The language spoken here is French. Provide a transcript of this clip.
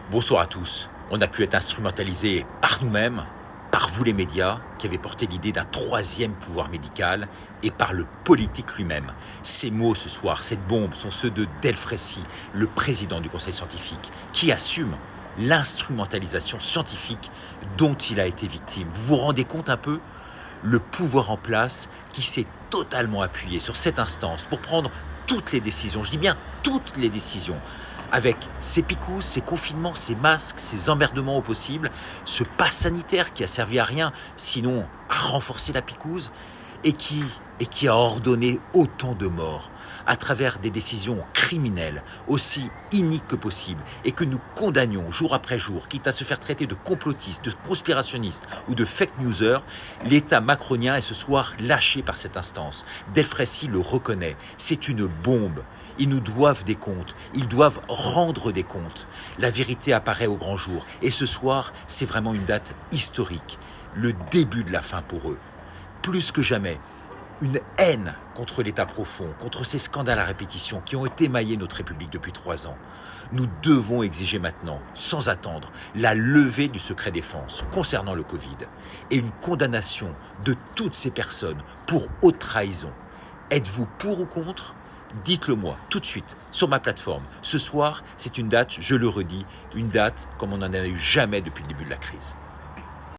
Bonsoir à tous. On a pu être instrumentalisé par nous-mêmes, par vous les médias, qui avez porté l'idée d'un troisième pouvoir médical, et par le politique lui-même. Ces mots ce soir, cette bombe, sont ceux de Delfraissy, le président du Conseil scientifique, qui assume l'instrumentalisation scientifique dont il a été victime. Vous vous rendez compte un peu ? Le pouvoir en place qui s'est totalement appuyé sur cette instance pour prendre toutes les décisions, je dis bien toutes les décisions, avec ces picousses, ces confinements, ces masques, ces emmerdements au possible, ce pass sanitaire qui a servi à rien, sinon à renforcer la picouse, et qui a ordonné autant de morts à travers des décisions criminelles aussi iniques que possible et que nous condamnions jour après jour, quitte à se faire traiter de complotistes, de conspirationnistes ou de fake newsers. L'État macronien est ce soir lâché par cette instance. Delfraissy le reconnaît, c'est une bombe. Ils nous doivent des comptes, ils doivent rendre des comptes. La vérité apparaît au grand jour et ce soir, c'est vraiment une date historique, le début de la fin pour eux. Plus que jamais, une haine contre l'État profond, contre ces scandales à répétition qui ont émaillé notre République depuis 3 ans. Nous devons exiger maintenant, sans attendre, la levée du secret défense concernant le Covid et une condamnation de toutes ces personnes pour haute trahison. Êtes-vous pour ou contre ? Dites-le moi tout de suite sur ma plateforme. Ce soir, c'est une date, je le redis, une date comme on n'en a eu jamais depuis le début de la crise.